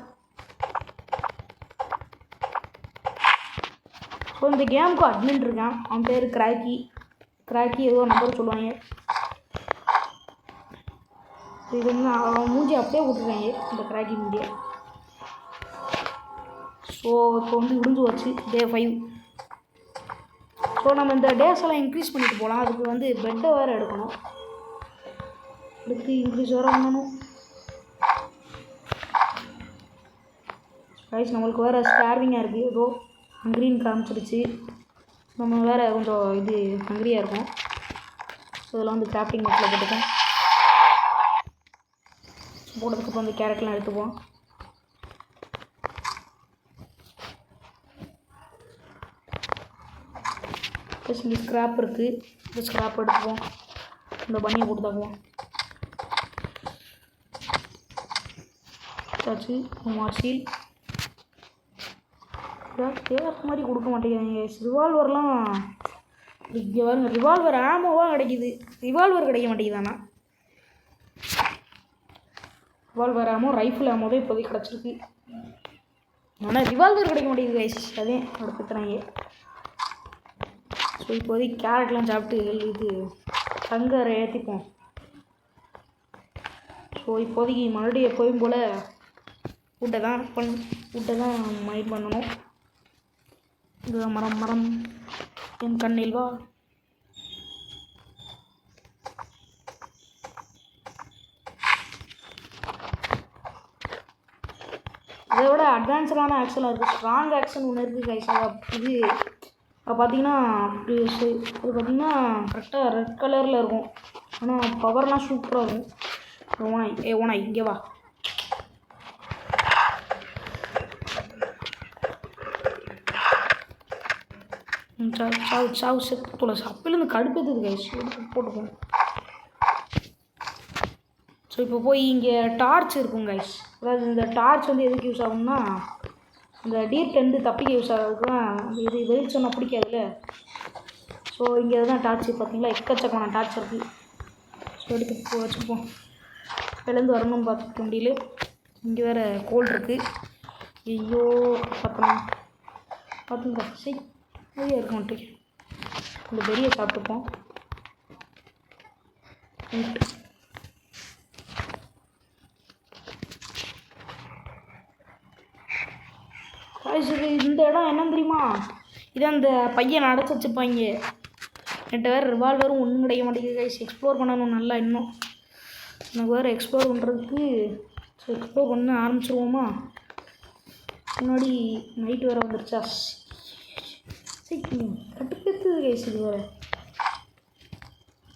Speaker 2: ஸோ இந்த கேமுக்கு அட்மின் இருக்கான். அவன் பேர் கிராக்கி ஏதோ நம்பர் சொல்லுவாங்க. இது வந்து அவன் மூஞ்சி அப்படியே விட்டுருக்காங்க இந்த கிராக்கி மூஞ்சியை. ஸோ இப்போ வந்து முடிஞ்சு வச்சு டே 5. ஸோ நம்ம இந்த டேஸ் எல்லாம் இன்க்ரீஸ் பண்ணிட்டு போகலாம். அதுக்கு வந்து பெட்டை வேறு எடுக்கணும். அதுக்கு இன்க்ரீஸ் வேறு பண்ணணும் கைஸ். நம்மளுக்கு வேறு ஸ்டார்விங்காக இருக்குது. ஏதோ க்ரீன் காமிச்சிருச்சு. நம்ம வேறு கொஞ்சம் இது ஹங்கிரியாக இருக்கும். ஸோ இதெல்லாம் வந்து கிராஃப்டிங் நெட்டில் போட்டுப்போம். போட்டதுக்கப்புறம் வந்து கேரட்லாம் எடுத்துப்போம். ப்ளஸ் இங்கே ஸ்க்ராப் இருக்குது. இந்த ஸ்க்ராப் எடுத்துப்போம். இந்த பண்ணியை போட்டு தாக்குவோம். எடுத்தாச்சு. மார்ஷில் தேர்ஸ் மாதிரி கொடுக்க மாட்டேங்கிறாங்க. ரிவால்வர்லாம் இங்கே பாருங்க, ரிவால்வர் ஆமோவாக கிடைக்குது, ரிவால்வர் கிடைக்க மாட்டேங்குதாண்ணா. ரிவால்வர் ஆமோ ரைஃபிள் ஆமோ தான் இப்போதைக்கு கிடச்சிருக்கு. ஆனால் ரிவால்வர் கிடைக்க மாட்டேங்குது கைஸ். அதே அடுத்துக்கிறாங்க. ஸோ இப்போதைக்கு கேரட்லாம் சாப்பிட்டு இது சங்கரை ஏற்றிப்போம். ஸோ இப்போதைக்கு மறுபடியும் எப்போயும் போல் ஃபுட்டை தான் மைண்ட் பண்ணணும். இது மரம் என் கண்ணில் வா. இதை விட அட்வான்ஸ்டான ஆக்ஷனாக இருக்குது, ஸ்ட்ராங் ஆக்ஷன் ஒன்று இருக்குது கைஸ். இது பார்த்தீங்கன்னா அது பார்த்திங்கன்னா கரெக்டாக ரெட் கலரில் இருக்கும். ஆனால் பவர்லாம் சூப்பராக இருக்கும். ஓனாய் இங்கே வா. சாவு செத்து தொலை. அப்போலேருந்து கடுப்பேற்றுது கைஸ். போட்டுப்போம். ஸோ இப்போ போய் இங்கே டார்ச் இருக்கும் கைஸ். அதாவது இந்த டார்ச் வந்து எதுக்கு யூஸ் ஆகும்னா, இந்த டீப்லேருந்து தப்பிக்க யூஸ் ஆகிறதுக்கு தான். இது வெளிச்சம்னா பிடிக்காதுல்ல. ஸோ இங்கே தான் டார்ச் பார்த்தீங்களா, எக்கச்சக்கமான டார்ச் இருக்குது. ஸோ எடுத்து வச்சுப்போம். வெளிலேருந்து வரணும்னு பார்த்துக்க முடியல. இங்கே வேறு கோல்டு இருக்குது. ஐயோ பார்த்துங்க சரி நிறைய இருக்க மாட்டேன். இந்த பெரிய சாப்பிட்டுப்போம். இந்த இடம் என்ன தெரியுமா, இதான் அந்த பையன் அடைச்சி வச்சுருப்பாங்க. என்கிட்ட வேறு ரிவால்வரும் ஒன்றும் கிடைக்க மாட்டேங்குது கைஸ். எக்ஸ்ப்ளோர் பண்ணணும் நல்லா. இன்னும் எனக்கு வேறு எக்ஸ்ப்ளோர் பண்ணுறதுக்கு. ஸோ எக்ஸ்ப்ளோர் பண்ண ஆரம்பிச்சிருவோமா. முன்னாடி நைட்டு வேறு வந்துருச்சா. கட்டுப்பேத்து கைஸ் இது வேறு.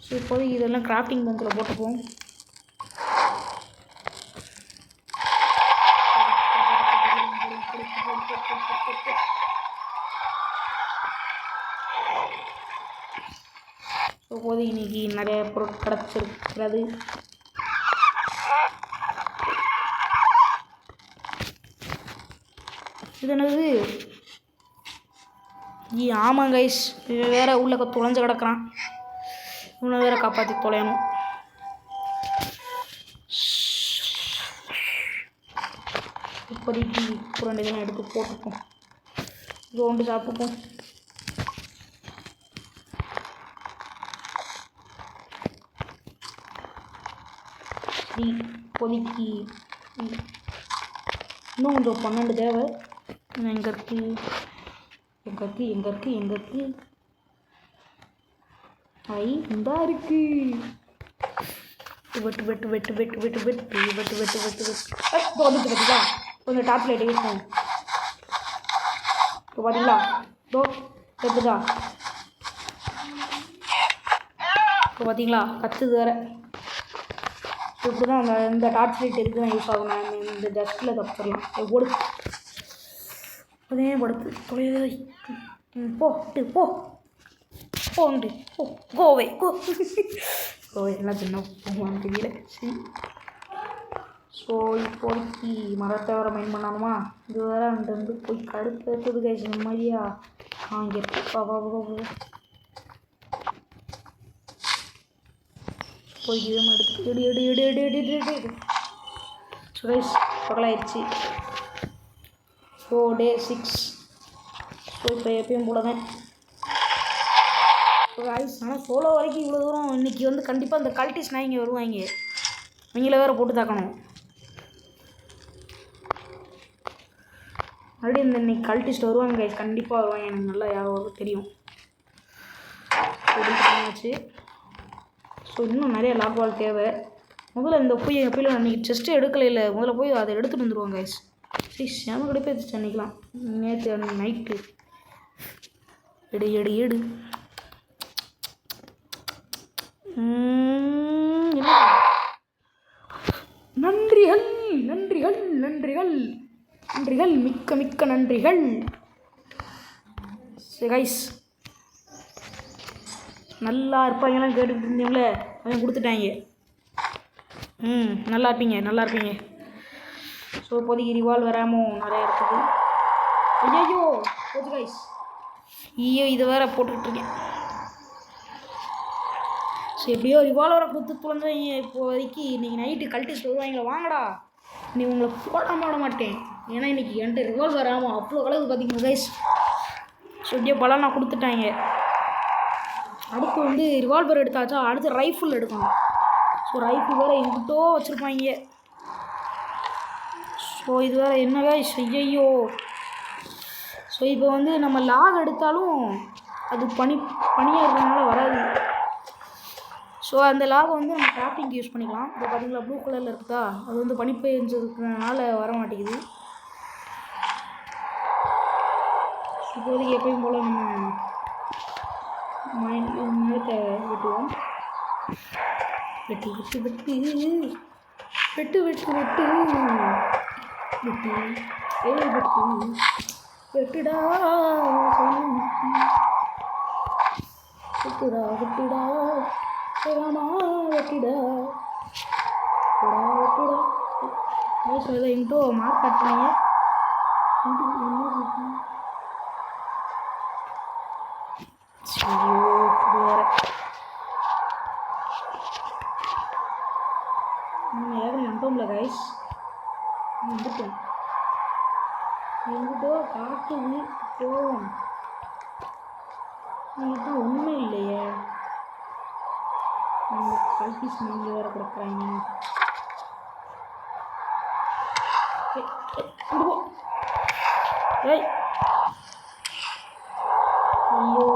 Speaker 2: ஸோ இப்போதைக்கு இதெல்லாம் கிராஃப்டிங் பெஞ்சில் போட்டுப்போம். இப்போது இன்னைக்கு நிறைய பொருட்கள் கிடச்சிருக்கிறது. இது என்னது? ஆமாம் கைஸ், வேற உள்ள தொலைஞ்சு கிடக்குறான். இவனை வேற காப்பாற்றி தொலையணும். இப்போதைக்கு ரெண்டு இதெல்லாம் எடுத்து போட்டுப்போம். ரோண்டு சாப்பிட்டுப்போம். இப்போதைக்கு இன்னும் கொஞ்சம் 12 தேவை. எங்கே இருக்கு ஐ இந்தா இருக்கு. வெட்டு பார்த்தீங்களா. கொஞ்சம் டாப் லைட் யூஸ் பண்ணும். இப்போ பார்த்தீங்களா வெட்டுதா. இப்போ பார்த்தீங்களா கத்துது வேறு. இப்படி தான் இந்த டார்ச் லைட் எதுக்கு தான் யூஸ் ஆகும். நான் இந்த டஸ்ட்டில் தப்பிச்சிடலாம். ஓடு அதே படுத்து தொலைவை. போட்டு போண்டு கோவை எல்லாம் சின்ன போகலான்னு தெரியல. சரி. ஸோ இப்போதைக்கு மரத்தை வேறு மைண்ட் பண்ணணுமா. இது வேறு அங்கிருந்து போய் கடுப்பு ஏற்றுது கைஸ். நிம்மதியா அங்கே போய் இதமாக எடுத்து எடு. ஸோ கைஸ் பகலாயிருச்சு. So day 6. ஸோ இப்போ எப்பயும் போல தான். ஸோ கைஸ் ஆனால் சோலோ வரைக்கும் இவ்வளோ தூரம். இன்றைக்கி வந்து கண்டிப்பாக இந்த கல்டிஸ் நாய்ங்க வருவாங்க. அவங்கள வேறு போட்டு தாக்கணும். மறுபடியும் இன்னைக்கு கல்டிஸ்ட் வருவாங்க கைஸ். கண்டிப்பாக வருவாங்க. எனக்கு நல்லா யாரும் தெரியும். பண்ணியாச்சு. ஸோ இன்னும் நிறைய லாக் வால் தேவை. முதல்ல இந்த எப்பயும் அன்றைக்கி செஸ்ட்டு எடுக்கலையில் முதல்ல போய் அதை எடுத்துகிட்டு வந்துடுவாங்க கைஸ். சரி சேம கடுப்பே அன்றைக்கலாம். நேற்று அன்றைக்கி நைட்டு எடு நன்றிகள் மிக்க நன்றிகள் கைஸ். நல்லா இருப்பாங்கலாம் கேட்டுக்கிட்டு இருந்தீங்களே, அவன் கொடுத்துட்டாங்க. நல்லா இருப்பீங்க. ஸோ இப்போதைக்கு ரிவால்வர் ஆமோ நிறையா இருக்குது. ஐயோ போச்சு கைஸ். ஐயோ இது வேற போட்டுக்கிட்டு இருக்கேன். ஸோ எப்படியோ ரிவால்வரை கொடுத்து தொலைஞ்சாங்க. இப்போதைக்கு இன்றைக்கி நைட்டு கழட்டி சொல்லுவாங்களா வாங்கடா நீ உங்களை போடாம விட மாட்டேன். ஏன்னா இன்றைக்கி என்கிட்ட ரிவால்வர் ஆகும் அவ்வளோ கலவுக்கு பார்த்தீங்கன்னா கைஸ். ஸோ எப்படியோ பலம் நான் கொடுத்துட்டாங்க. அடுத்து வந்து ரிவால்வர் எடுத்தாச்சா அடுத்து ரைஃபிள் எடுக்கணும். ஸோ ரைஃபிள் வேறு எங்கிட்டோ வச்சுருப்பாங்க. ஸோ இது வேறு என்ன கைஸ் ஐயோ. ஸோ இப்போ வந்து நம்ம லாக் எடுத்தாலும் அது பனியாக இருக்கிறதுனால வராது. ஸோ அந்த லாகை வந்து நம்ம கிராஃப்டிங்க்கு யூஸ் பண்ணிக்கலாம். இப்போ பார்த்தீங்களா ப்ளூ கலரில் இருக்குதா அது வந்து பனி பெஞ்சதுனால வர மாட்டேங்குது. இப்போதைக்கு எப்பயும் போல் நம்ம மரத்தை வெட்டுவோம். வெட்டு வெட்டு வெட்டு வெட்டு வெட்டு வெட்டு வெட்டு வெட்டு வெட்டுடா வெட்டுடா வெட்டுடா ராமா வெட்டுடா வெட்டுடா. சொல்ல எங்கிட்டோ மார்க் கட்டுறாங்க. வேற நம்பம்ல கைஸ் வந்துட்டோம். எங்கிட்டோ காட்டுது போவோம். தான் ஒன்றுமே இல்லையே. கல்பிஸ் நீங்கள் வேறு கொடுக்குறாங்க. ஏய் ஐயோ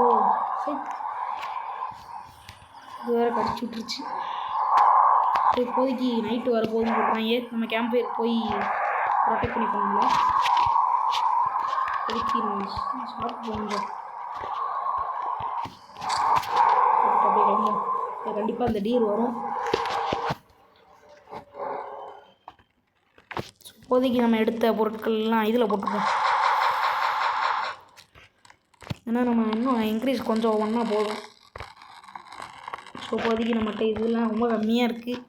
Speaker 2: சரி இது வேறு கடிச்சு விட்டுருச்சு. இப்போதைக்கு நைட்டு வர போதுன்னு சொல்கிறாங்க. நம்ம கேம்பு போய் ப்ரொடெக்ட் பண்ணி போகணும்ல. இப்போதைக்கு நம்ம சாப்பிட்டு போகணும். அப்படியே கிளம்பும். கண்டிப்பாக அந்த டீர் வரும். இப்போதைக்கு நம்ம எடுத்த பொருட்கள்லாம் இதில் போட்டுப்போம். ஏன்னா நம்ம இன்னும் இன்க்ரீஸ் கொஞ்சம் ஒன்றா போதும். ஸோ இப்போதைக்கு நம்மகிட்ட இதெல்லாம் ரொம்ப கம்மியாக இருக்குது.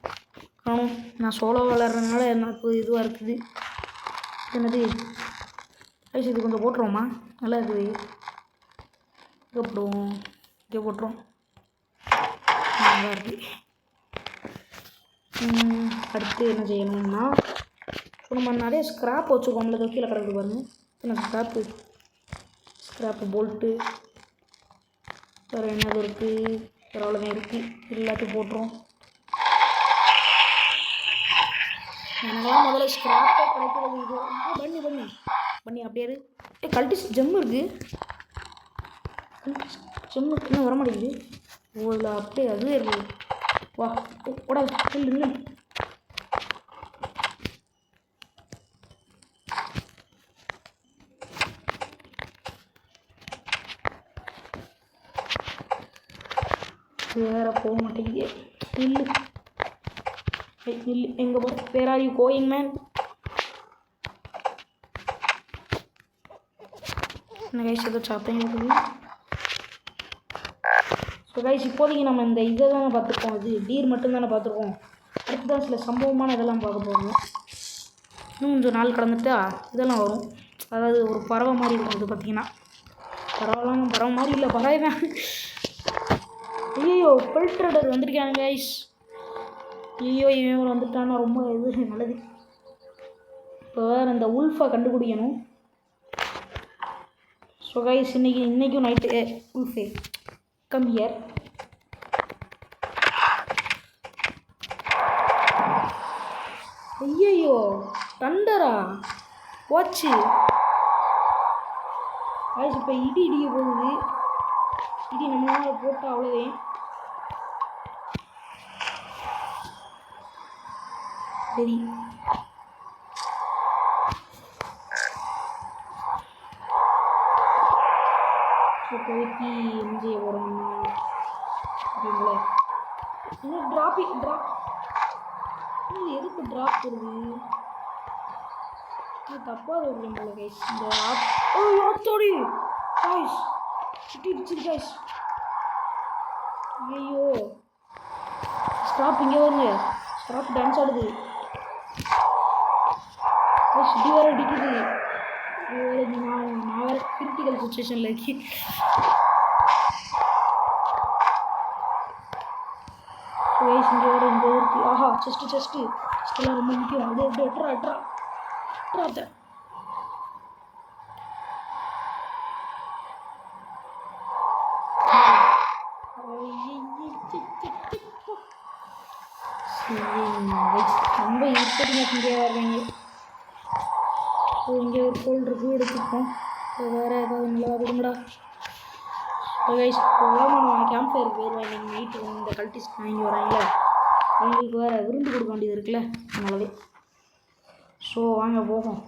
Speaker 2: காணும் நான் சோலோ விளாட்றதுனால எனக்கு இதுவாக இருக்குது. என்னது ஐஸ் இது கொஞ்சம் போட்டுருவோமா நல்லா இருக்குது. இங்கே போடுவோம் இங்கே போட்டுருவோம் நல்லா இருக்குது. அடுத்து என்ன செய்யணும்னா ஸோ நம்ம நிறைய ஸ்க்ராப் வச்சுருக்கோம்ல கீழே கிடக்குது பாருங்கள். எனக்கு ஸ்க்ராப்பு போல்ட்டு வேறு என்னது இருக்குது வேறு அவ்வளோதான் இருக்குது. எல்லாத்தையும் போட்டுரும். எனக்கெல்லாம் முதல்ல ஸ்க்ராப்பே கிடைக்கிறது இது பண்ணி பண்ணி பண்ணி அப்படியே கல்டிஸ் ஜெம்மு இருக்குது. ஜெம்மு இன்னும் வர மாட்டேங்குது. ஓ இல்லை அப்படியே அதுவே இருக்குது. வா கூட இல்லை வேறு போக மாட்டேங்குது. இல்லை இல்லை எங்கே போ where are you going man. என்ன கைஸ் ஏதோ சாப்பிட்டேன் இருக்குது. ஸோ கைஸ் இப்போதைக்கு நம்ம இந்த இதை தானே பார்த்துருக்கோம். இது டீர் மட்டும்தானே பார்த்துருக்கோம். அடுத்து தான் சில சம்பவமான இதெல்லாம் பார்க்க போகிறோம். இன்னும் கொஞ்சம் நாள் கடந்துட்டா இதெல்லாம் வரும். அதாவது ஒரு பறவை மாதிரி இருக்கும். இது பார்த்திங்கன்னா பறவை மாதிரி இல்லை பறவை தான். ஐயோ ஃபில்ட்ரடர் வந்துருக்காங்க கைஸ். ஐயோ இவன் வந்துட்டான்னா ரொம்ப இது நல்லது. இப்போ வேறு இந்த உல்ஃபை கண்டுபிடிக்கணும். ஸோ கைஸ் இன்றைக்கும் நைட்டு உல்ஃபே கம் ஹியர். ஐயோ தண்டரா போச்சு கைஸ். இப்போ இடிக்க போகுது. இடி நம்மளால போட்டால் அவ்வளோதே. சரி இப்போதைக்கு என்ன செய்ய போகிறோம்னா அப்படிங்களே இன்னும் ட்ராப் எதுக்கு ட்ராப் வருது தப்பாக வருது போல கைஸ். இந்த ஆத்தோடி கைஸ் சுட்டிடுச்சு கைஸ். ஐயோ ஸ்டாப் இங்கே வருங்க. ஸ்டாப் டான்ஸ் ஆடுது. இது வேறு அடிக்குது. நான் வேறு கிரிட்டிக்கல் சுச்சுவேஷனில் இருக்கேன். இங்கே வேறு இங்கே இருக்குது. ஆஹா செஸ்ட்டெல்லாம் ரொம்ப முக்கியம். அது எப்படி எட்ரா ரொம்ப இருப்பீங்க இங்கே வர்றீங்க. இங்கே ஒரு கோல் இருக்குது, எடுத்துப்போம். வேறு ஏதாவது நல்லா விடுங்கடா. கைஸ் நம்ம கேம்ப் ஃபயருக்கு போயிடுவேன் இன்றைக்கி நைட்டு. இந்த கல்டிஸ்ட் வாங்கி வராங்களே, அவங்களுக்கு வேறு விருந்து கொடுக்க வேண்டியது இருக்குல்ல, அதனாலவே. ஸோ வாங்க போவோம்.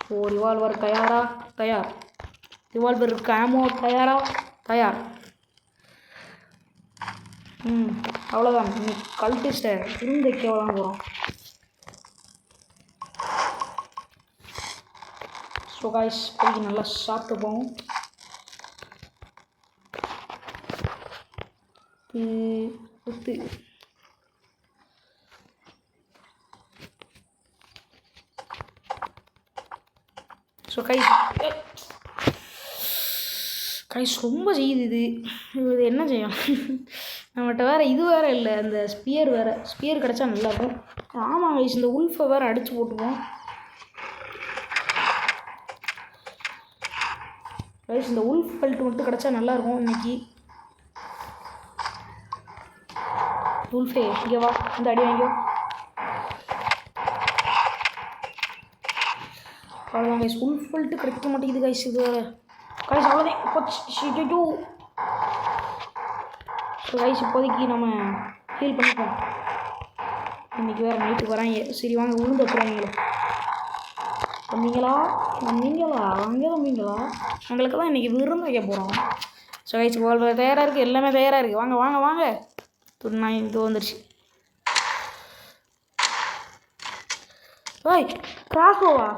Speaker 2: ஸோ ரிவால்வர் தயார். ரிவால்வர் இருக்கு. ஆமோ தயார். அவ்வளோதான். இன்னைக்கு கல்டிஸ்ட்டை விருந்து வைக்க தான் போகிறோம். ஸோ காய்ஸ் போய் நல்லா சாப்பிட்டு போவோம். ஸோ கைஸ் ரொம்ப செய்யுது இது என்ன செய்யும். நம்மகிட்ட வேறு இது வேறு இல்லை, அந்த ஸ்பியர் கிடச்சா நல்லாயிருக்கும். ஆமாம் கைஸ், இந்த உல்ஃபை வேறு அடித்து போட்டுவோம். கைஸ் இந்த உல்ஃப் பெல்ட் மட்டும் கிடச்சா நல்லாயிருக்கும் இன்னைக்கு. உல்ஃபே இங்கே வா, இந்த அடி வாங்கியோ. அவ்வளோதான் கைஸ், உல்ஃப் பெல்ட்டு கிடைக்க மாட்டேங்குது கைஸ். இது வேறு கைஸ் அவ்வளோதான். ஸோ கைஸ் இப்போதைக்கு நம்ம ஹீல் பண்ணிப்போம். இன்றைக்கி வேறு நைட்டுக்கு வராங்க. சரி வாங்க, உளுந்து வைக்கிறாங்களோ. வந்தீங்களா எங்களுக்கு தான் இன்றைக்கி விருந்து வைக்க போகிறோம். ஸோ கைஸ் வால்வர் தயாராக இருக்குது, எல்லாமே தயாராக இருக்குது. வாங்க துண்ணாய் இது வந்துடுச்சு. ஓய் கிராஸ்போவா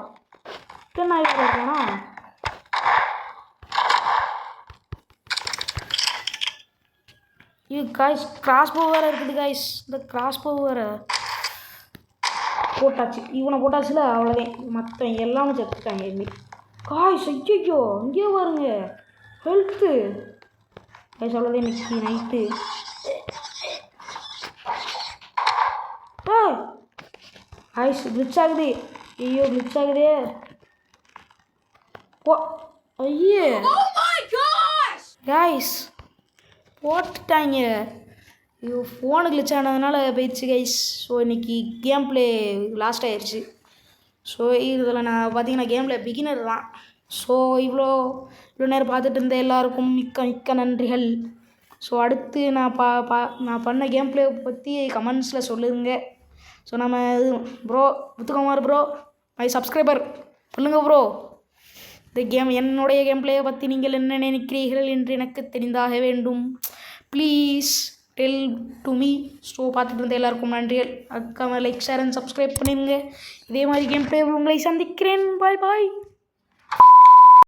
Speaker 2: துண்ணாய் இருக்கானா? இது காய்ஸ் கிராஸ்போ வேறு இருக்குது காய்ஸ். இந்த கிராஸ்போ வேறு போட்டாச்சு. இவனை போட்டாச்சுல, அவ்வளோதான். மற்ற எல்லாமே செத்துட்டாங்க இன்னைக்கு. காய்ஸ் ஐயோ இங்கே பாருங்க ஹெல்த்து காய்ஸ். அவ்வளோதான் இன்னைக்கு நைட்டு. காய்ஸ் கிளிச் ஆகுது. ஐயோ கிளிச் ஆகுதே. ஐயே காய்ஸ் போட்டுட்டாங்க. ஐயோ ஃபோனு கிளிச் ஆனதுனால போயிடுச்சு கைஸ். ஸோ இன்றைக்கி கேம் ப்ளே லாஸ்ட் ஆயிடுச்சு. ஸோ இதில் நான் பார்த்தீங்கன்னா கேம் ப்ளே பிகினர் தான். ஸோ இவ்வளோ நேரம் பார்த்துட்டு இருந்த எல்லாருக்கும் மிக்க நன்றிகள். ஸோ அடுத்து நான் பண்ண கேம் ப்ளே பற்றி கமெண்ட்ஸில் சொல்லுங்க. ஸோ நம்ம bro Muthukumar bro my subscriber சொல்லுங்கள் ப்ரோ, இந்த என்னுடைய கேம் ப்ளேயை பற்றி நீங்கள் என்ன நினைக்கிறீர்கள் என்று எனக்கு தெரிந்தாக வேண்டும். Please tell to me. So பார்த்துட்டு இருந்த எல்லாருக்கும் நன்றிகள். அக்காம லைக் ஷேர் அண்ட் சப்ஸ்கிரைப் பண்ணிடுங்க. இதே மாதிரி கேம் ப்ளே உங்களை சந்திக்கிறேன். பாய்.